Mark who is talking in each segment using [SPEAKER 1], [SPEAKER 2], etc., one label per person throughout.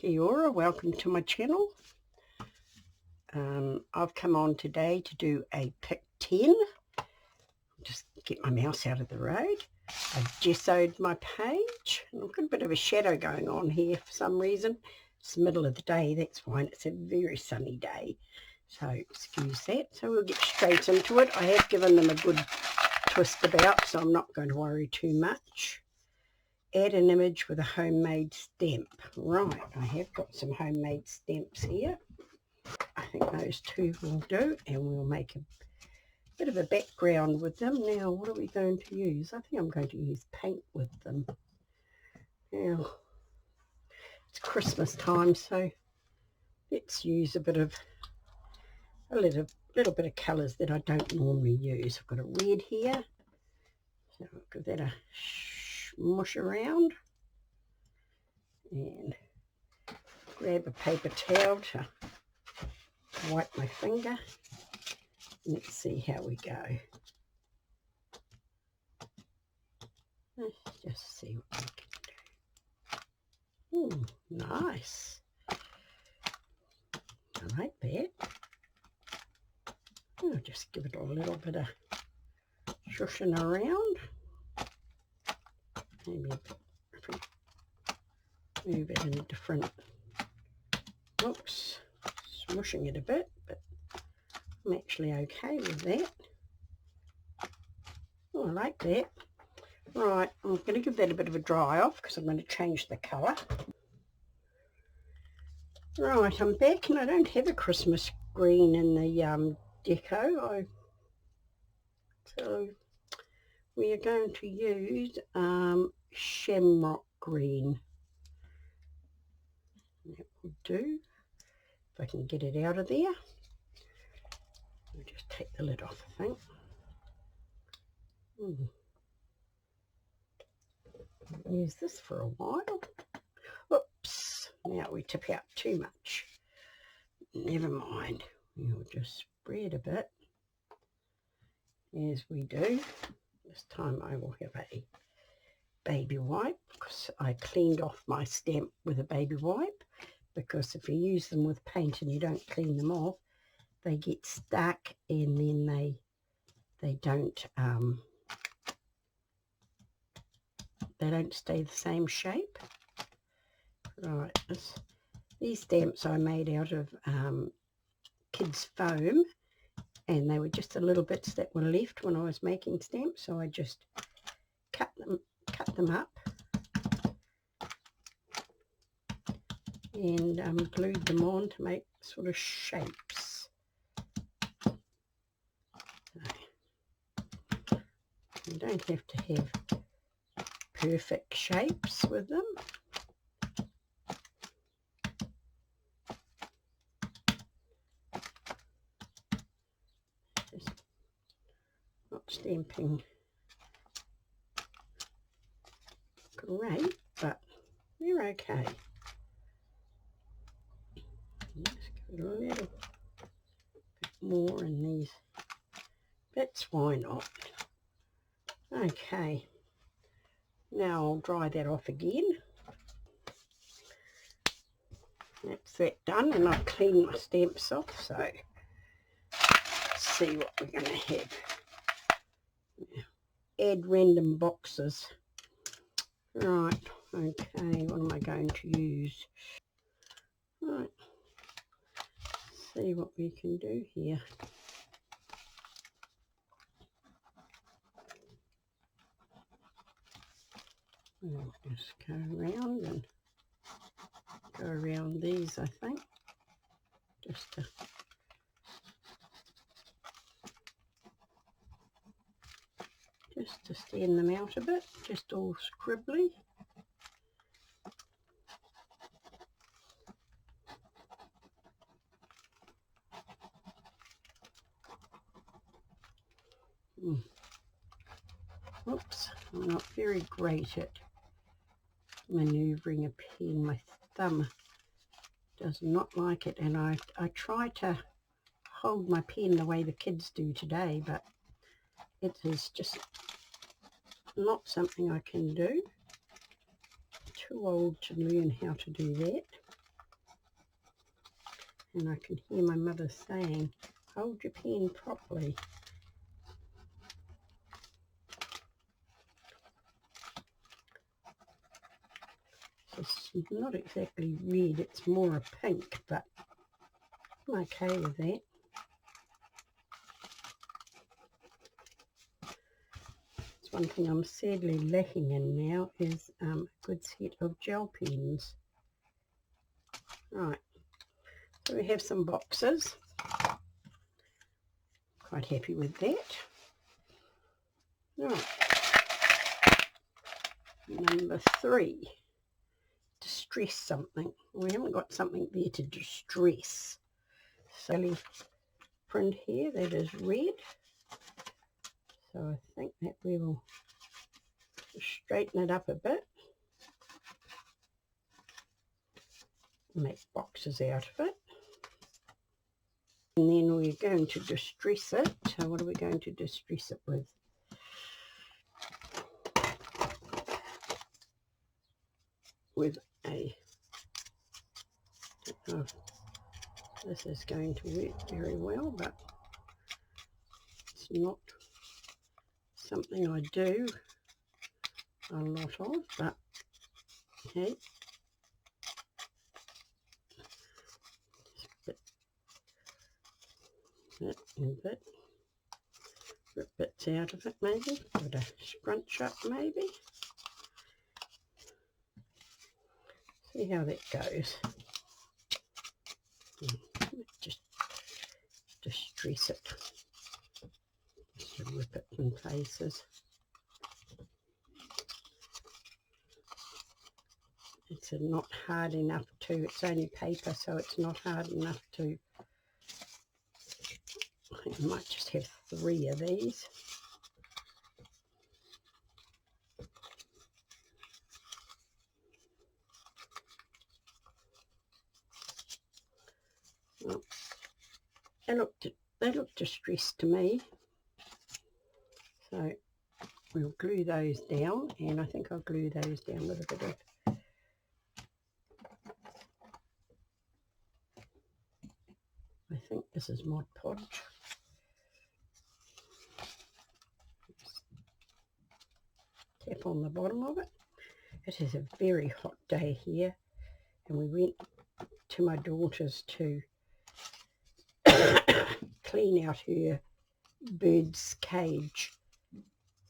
[SPEAKER 1] Kia ora, welcome to my channel. I've come on today to do a pick 10. Just get my mouse out of the road. I've gessoed my page. I've got a bit of a shadow going on here for some reason. It's the middle of the day, that's fine. It's a very sunny day, so excuse that. So we'll get straight into it. I have given them a good twist about, so I'm not going to worry too much. Add an image with a homemade stamp. Right, I have got some homemade stamps here. I think those two will do, and we'll make a bit of a background with them. Now, what are we going to use? I think I'm going to use paint with them. Now, it's Christmas time, so let's use a little bit of colours that I don't normally use. I've got a red here, so I'll give that a mush around and grab a paper towel to wipe my finger. Let's see how we go. Let's just see what we can do. Nice. I like that. I'll just give it a little bit of shushing around. Maybe a bit different. Move it in a different. Oops, smushing it a bit, but I'm actually okay with that. Oh, I like that. Right, I'm going to give that a bit of a dry off because I'm going to change the colour. Right, I'm back and I don't have a Christmas green in the deco. So we are going to use shamrock green. That will do. If I can get it out of there. I'll just take the lid off, I think. Use this for a while. Oops, now we tip out too much. Never mind. We'll just spread a bit as we do. This time I will have a baby wipe because I cleaned off my stamp with a baby wipe, because if you use them with paint and you don't clean them off, they get stuck and then they don't stay the same shape. Right, these stamps I made out of kids foam, and they were just the little bits that were left when I was making stamps, so I just cut them up and glued them on to make sort of shapes. So you don't have to have perfect shapes with them. Just not stamping great, but we're okay. Let's give it a little bit more in these bits, why not? Okay, now I'll dry that off again. That's that done, and I've cleaned my stamps off, so let's see what we're going to have. Add random boxes. Right, okay, what am I going to use? Right, see what we can do here. I'll just go around and go around these, I think, just to stand them out a bit, just all scribbly. Oops, I'm not very great at manoeuvring a pen. My thumb does not like it, and I try to hold my pen the way the kids do today, but it is just not something I can do. Too old to learn how to do that. And I can hear my mother saying, hold your pen properly. It's not exactly red, it's more a pink, but I'm okay with that. It's one thing I'm sadly lacking in now is a good set of gel pens. Right, so we have some boxes. Quite happy with that. Right, number 3. Distress something. We haven't got something there to distress. Silly print here that is red. So I think that we will straighten it up a bit. Make boxes out of it. And then we're going to distress it. So what are we going to distress it with? With a... Oh, this is going to work very well, but it's not something I do a lot of, but hey, that and bit, rip bits out of it maybe, give it a scrunch up maybe, see how that goes. Just distress it, just rip it in places. It's not hard enough to, it's only paper, so it's not hard enough to, I think I might just have 3 of these. Well, they look distressed to me, so we'll glue those down, and I think I'll glue those down with a bit of I think this is Mod Podge. Tap on the bottom of it. It is a very hot day here, and we went to my daughter's to clean out her bird's cage.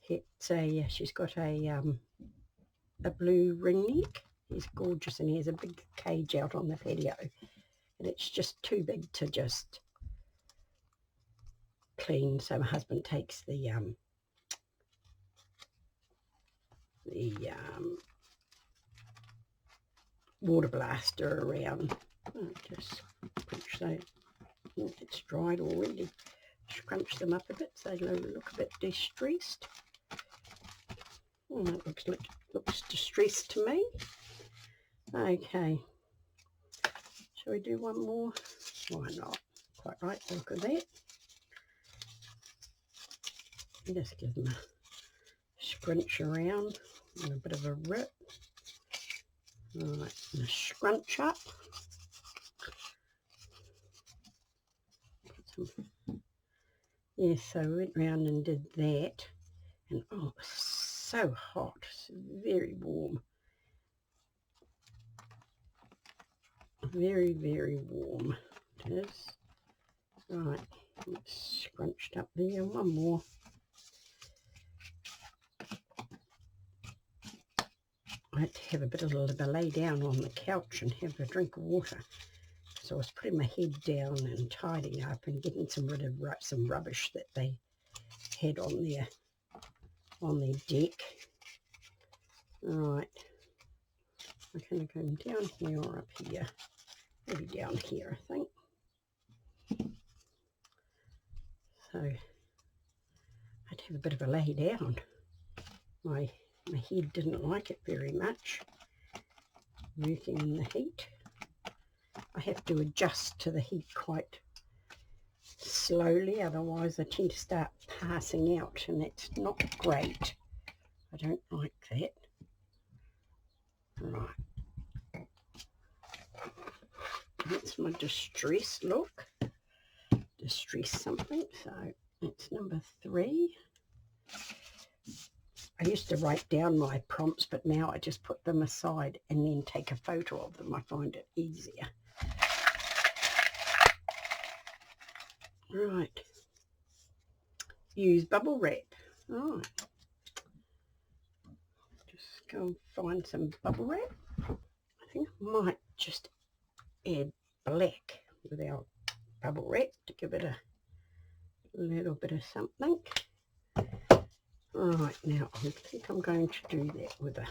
[SPEAKER 1] It's a she's got a blue ringneck. He's gorgeous, and he has a big cage out on the patio, and it's just too big to just clean. So my husband takes the water blaster around. Just pinch those. It's dried already. Scrunch them up a bit so they look a bit distressed. That looks distressed to me. Okay, shall we do one more? Why not? Quite right, look at that. Just give them a scrunch around and a bit of a rip. Right, and a scrunch up. Yes, so we went round and did that, and oh, it was so hot, it's very warm. Very, very warm it is. Right, it's scrunched up there. One more. I had to have a bit of a lay down on the couch and have a drink of water. So I was putting my head down and tidying up and getting rid of some rubbish that they had on their deck. Right. I'm going to go down here or up here. Maybe down here, I think. So I'd have a bit of a lay down. My head didn't like it very much, working in the heat. I have to adjust to the heat quite slowly, otherwise I tend to start passing out, and that's not great. I don't like that. Right. That's my distress look. Distress something. So it's number 3. I used to write down my prompts, but now I just put them aside and then take a photo of them. I find it easier. Right. Use bubble wrap. Right. Just go and find some bubble wrap. I think I might just add black with our bubble wrap to give it a little bit of something. Right, now I think I'm going to do that with a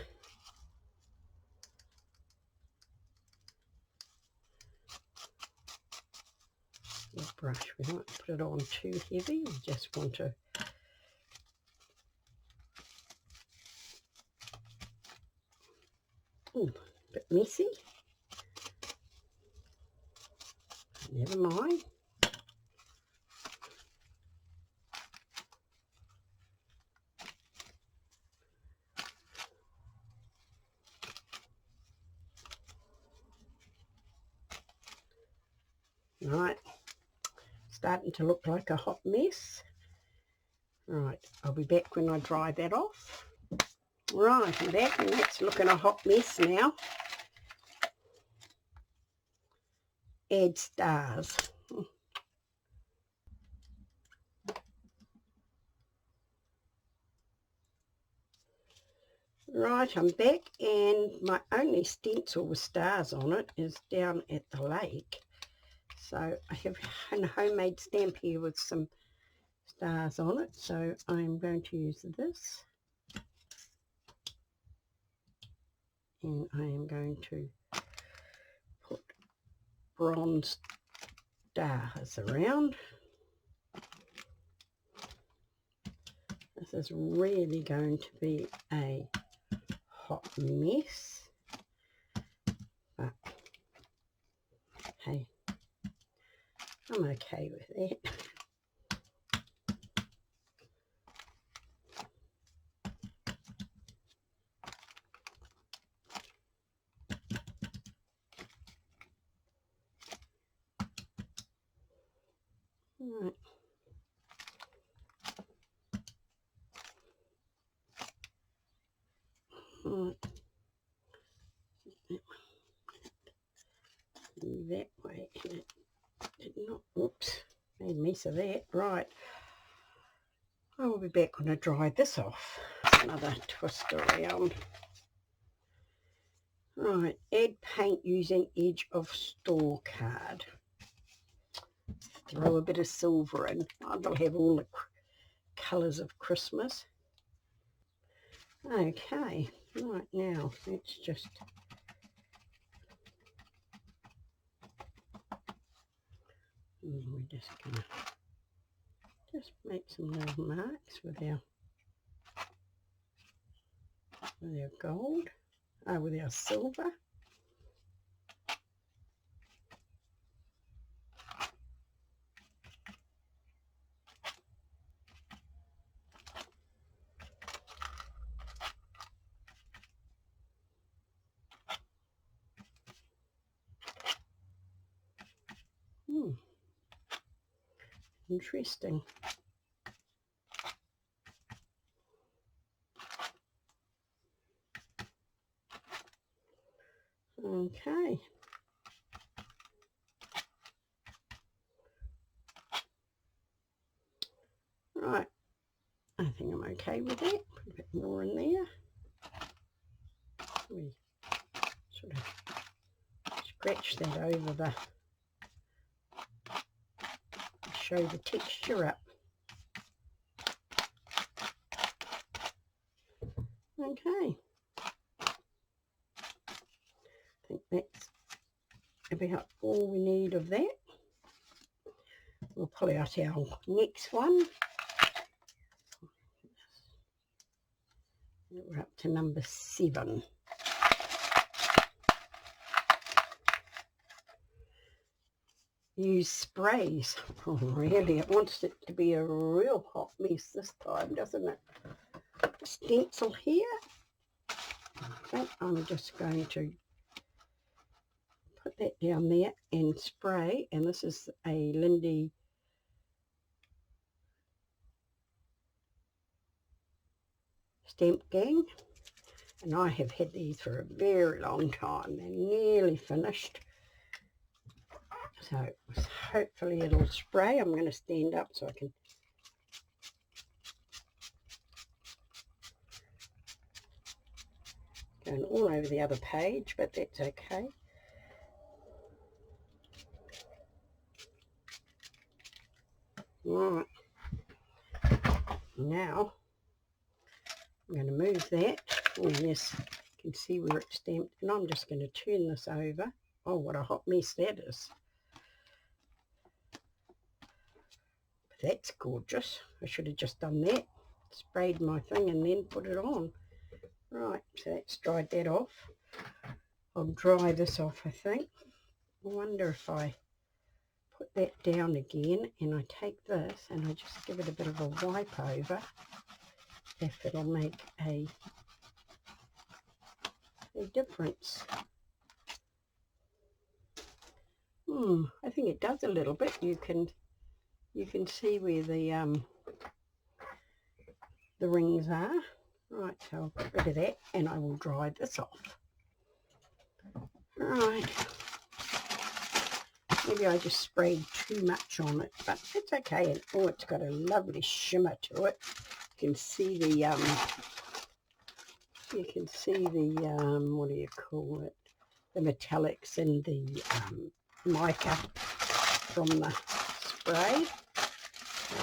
[SPEAKER 1] brush. We don't put it on too heavy, we just want to a bit messy. Never mind. Right, starting to look like a hot mess. Right, I'll be back when I dry that off. Right, I'm back and that's looking a hot mess now. Add stars. Right, I'm back and my only stencil with stars on it is down at the lake. So I have a homemade stamp here with some stars on it. So I'm going to use this. And I am going to put bronze stars around. This is really going to be a hot mess. But hey, I'm okay with that. Right. Right. That way, and it did not, oops, made a mess of that. Right, I will be back when I dry this off. Another twist around. Right, add paint using edge of store card. Throw a bit of silver in. I'll have all the colours of Christmas. Okay, right now let's just we're just gonna make some little marks with our gold, with our silver. Interesting. Okay. Right. I think I'm okay with that. Put a bit more in there. We sort of scratch that over the, show the texture up. Okay. I think that's about all we need of that. We'll pull out our next one. We're up to number 7. Use sprays. Oh, really, it wants it to be a real hot mess this time, doesn't it? Stencil here. But I'm just going to put that down there and spray, and this is a Lindy stamp gang, and I have had these for a very long time. They're nearly finished, so hopefully it'll spray. I'm going to stand up so I can go all over the other page, but that's okay. Right, now I'm going to move that, and yes, you can see where it's stamped, and I'm just going to turn this over. Oh, what a hot mess that is. But that's gorgeous. I should have just done that, sprayed my thing and then put it on. Right, so that's dried that off. I'll dry this off, I think. I wonder if I put that down again and I take this and I just give it a bit of a wipe over, if it'll make a difference. I think it does a little bit. You can see where the rings are. Right, so I'll get rid of that and I will dry this off. Right, maybe I just sprayed too much on it, but it's okay. And oh, it's got a lovely shimmer to it. You can see the what do you call it? The metallics and the mica from the spray. So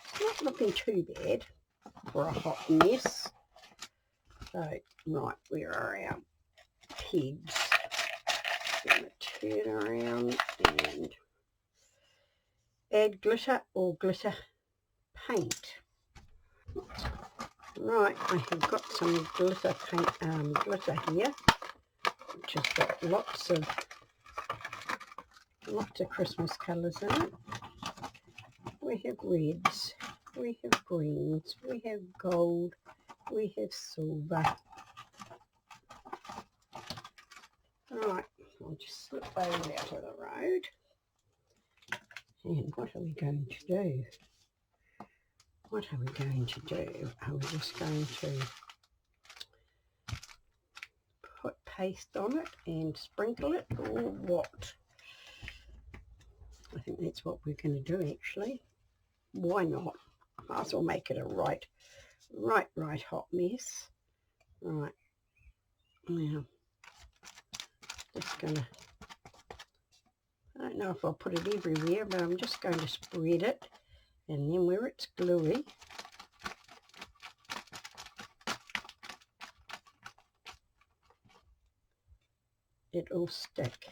[SPEAKER 1] it's not looking too bad for a hot mess. So, right, where are our pigs? I'm going to turn around and add glitter or glitter paint. Right, I have got some glitter paint, glitter here, which has got lots of Christmas colours in it. We have reds, we have greens, we have gold, we have silver. Right, I'll just slip those out of the road. And what are we going to do? What are we going to do? Are we just going to put paste on it and sprinkle it, or what? I think that's what we're going to do, actually. Why not? Might as well make it a right hot mess. Right, now just gonna, I don't know if I'll put it everywhere, but I'm just going to spread it, and then where it's gluey, it'll stick.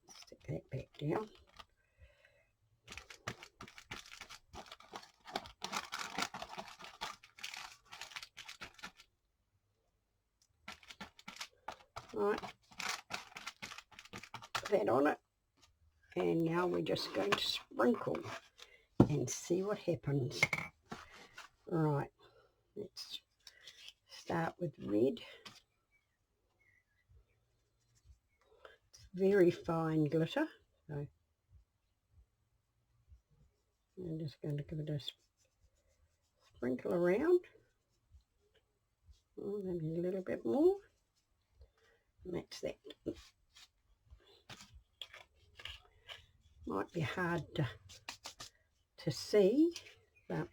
[SPEAKER 1] Stick that back down. Right, put that on it, and now we're just going to sprinkle and see what happens. Right, let's start with red. It's very fine glitter, so I'm just going to give it a sprinkle around. Oh, maybe a little bit more. And that's that. Might be hard to see, but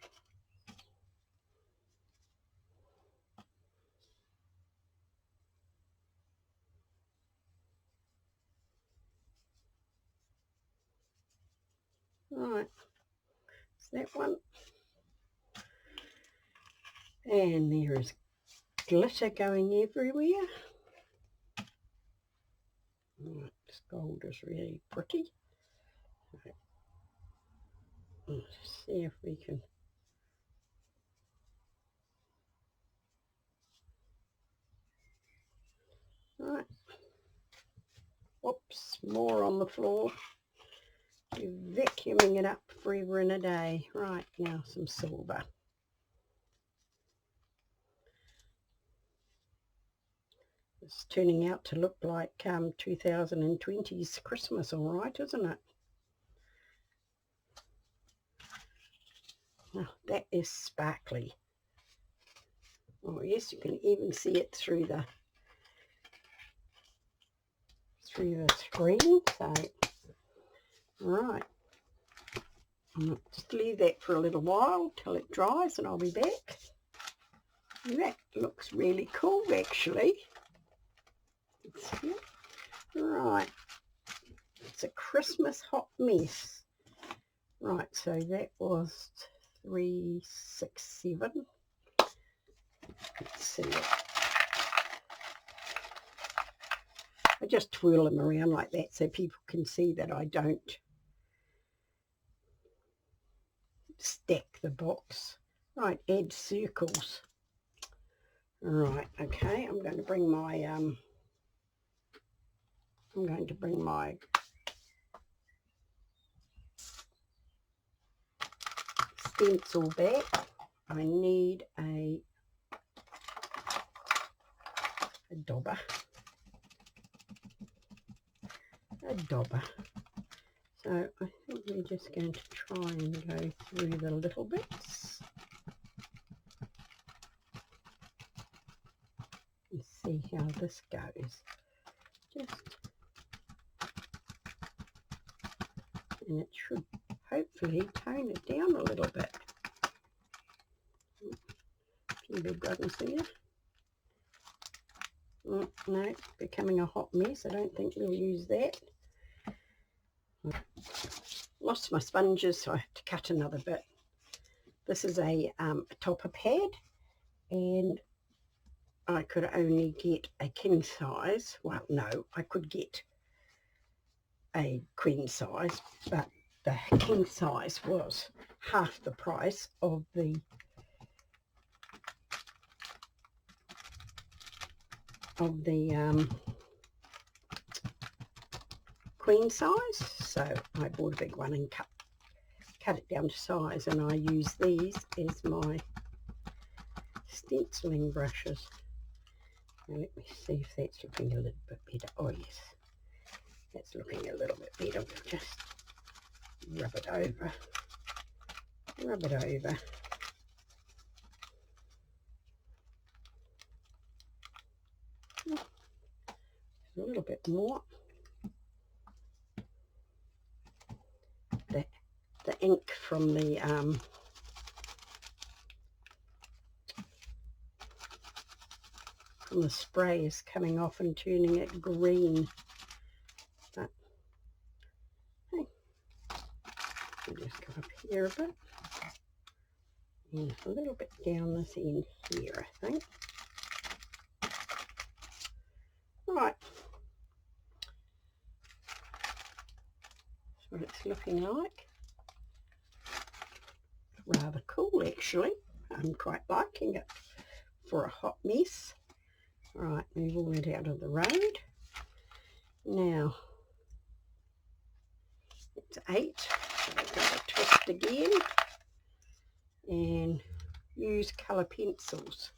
[SPEAKER 1] right, it's that one. And there is glitter going everywhere. Right, this gold is really pretty. Right. Let's see if we can. Right. Whoops, more on the floor. You're vacuuming it up forever and a day. Right, now some silver. It's turning out to look like 2020's Christmas, all right, isn't it? Oh, that is sparkly. Oh yes, you can even see it through the screen. So, right, just leave that for a little while till it dries, and I'll be back. That looks really cool, actually. Right, it's a Christmas hot mess. Right, so that was 367. Let's see. I just twirl them around like that so people can see that I don't stack the box. Right, add circles. Right, okay, I'm going to bring my stencil back. I need a dauber. So I think we're just going to try and go through the little bits and see how this goes. And it should hopefully tone it down a little bit. A few big ones there. No, it's becoming a hot mess. I don't think we'll use that. Lost my sponges, so I have to cut another bit. This is a topper pad, and I could only get a king size. Well, no, I could get a queen size, but the king size was half the price of the queen size, so I bought a big one and cut it down to size, and I use these as my stenciling brushes. Now let me see if that's looking a little bit better. Oh yes, that's looking a little bit better. Just rub it over. A little bit more. The ink from the spray is coming off and turning it green. But hey, I'll just go up here a bit and a little bit down this end here, I think. Right, that's what it's looking like. Rather cool, actually. I'm quite liking it for a hot mess. Right, move all that out of the road. Now, it's 8, so I've got to twist again and use colour pencils.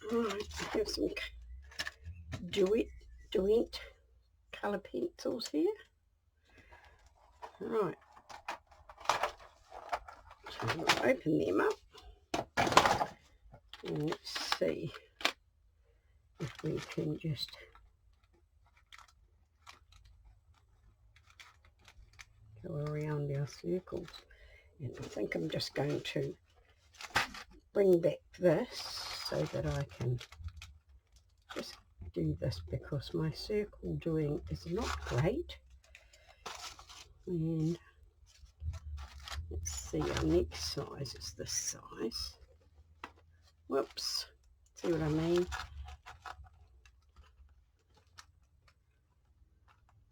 [SPEAKER 1] Right, I have some Duet colour pencils here. Right, so we'll open them up and let's see if we can just go around our circles. And I think I'm just going to bring back this so that I can just do this, because my circle doing is not great. And let's see, our next size is this size. Whoops, see what I mean?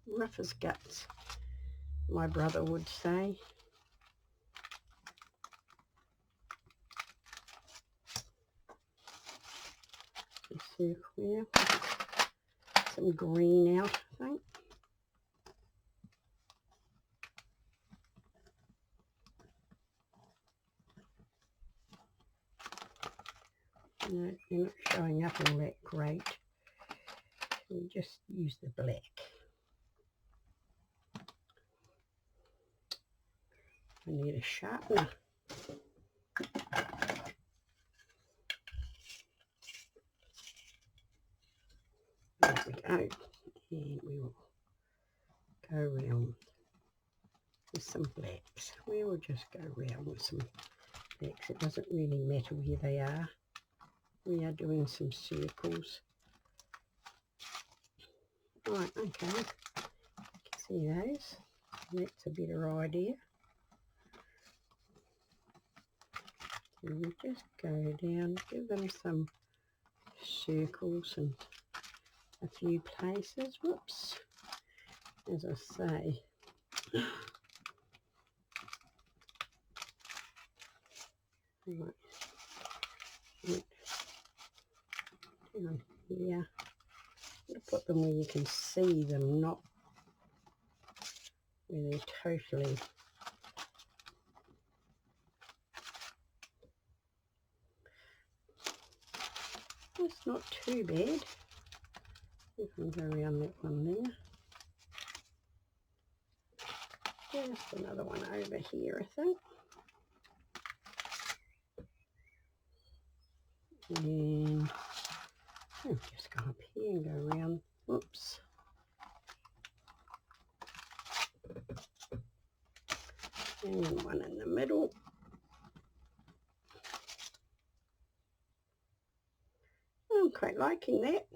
[SPEAKER 1] Rough as guts, my brother would say. Circle here, some green out, I think. No, they're not showing up all that great. We'll just use the black. I need a sharpener. There we go. And we will go around with some blacks. We will just go around with some blacks. It doesn't really matter where they are. We are doing some circles. Right, okay. You can see those. That's a better idea. So we just go down, give them some circles and a few places. Whoops. As I say. Right. Down here. Put them where you can see them, not where they're totally that's not too bad. We can go around that one there. Just another one over here, I think. And I'll just go up here and go around. Whoops. And one in the middle. I'm quite liking that.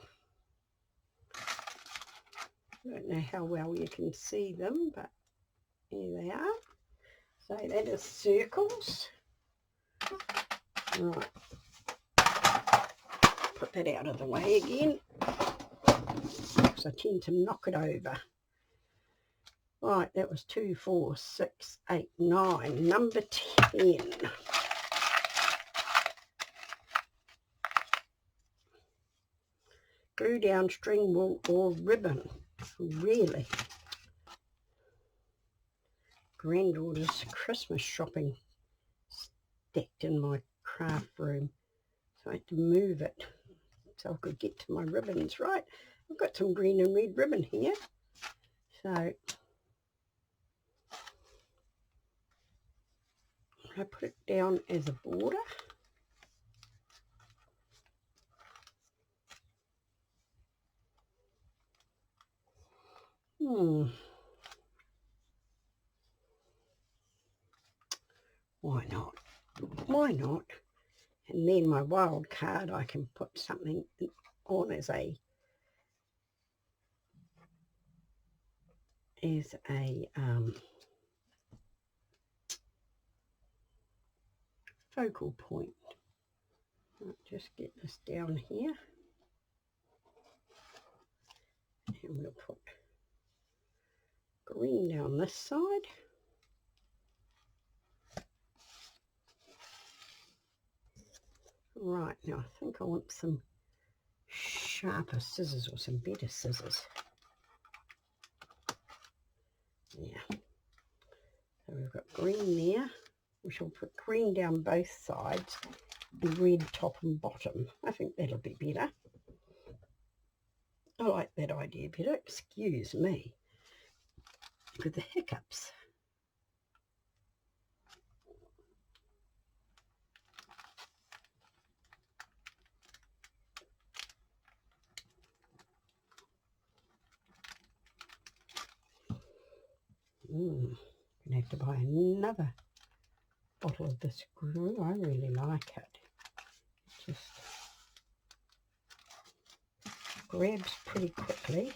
[SPEAKER 1] I don't know how well you can see them, but here they are. So that is circles. Right. Put that out of the way again, because I tend to knock it over. Right, that was 2, 4, 6, 8, 9. Number 10. Glue down string wool or ribbon. Really? Granddaughter's Christmas shopping stacked in my craft room. So I had to move it so I could get to my ribbons. Right, I've got some green and red ribbon here. So I put it down as a border. Why not? Why not? And then my wild card, I can put something on as a focal point. I'll just get this down here. And we'll put green down this side. Right, now I think I want some sharper scissors or some better scissors. Yeah. So we've got green there. We shall put green down both sides and red top and bottom. I think that'll be better. I like that idea better. Excuse me for the hiccups. Gonna have to buy another bottle of this glue. I really like it. It just grabs pretty quickly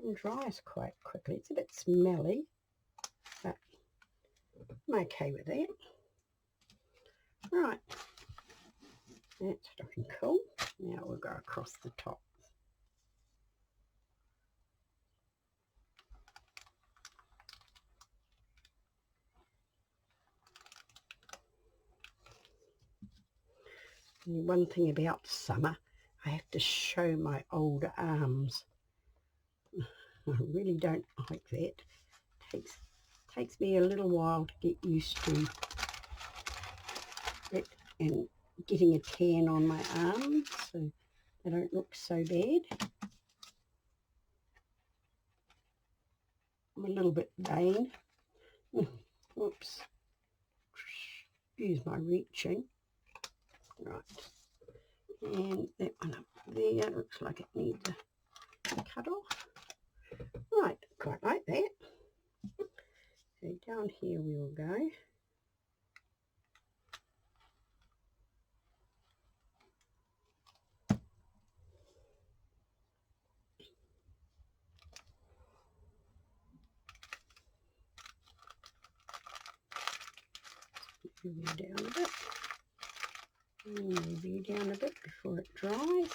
[SPEAKER 1] and dries quite quickly. It's a bit smelly, but I'm okay with that. Right, that's looking cool. Now we'll go across the top. And one thing about summer, I have to show my older arms. I really don't like that. Takes me a little while to get used to it and getting a tan on my arms so they don't look so bad. I'm a little bit vain. Whoops. Excuse my reaching. Right. And that one up there looks like it needs a cut off. Right, quite like that. So down here we will go. Move it down a bit. Move you down a bit before it dries.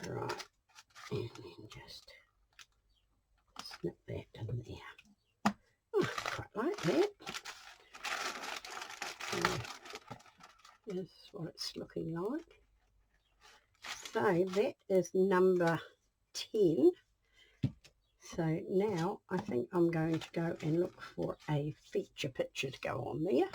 [SPEAKER 1] Right, and then just snip that in there. Oh, quite like that. So this is what it's looking like. So that is number 10. So now I think I'm going to go and look for a feature picture to go on there.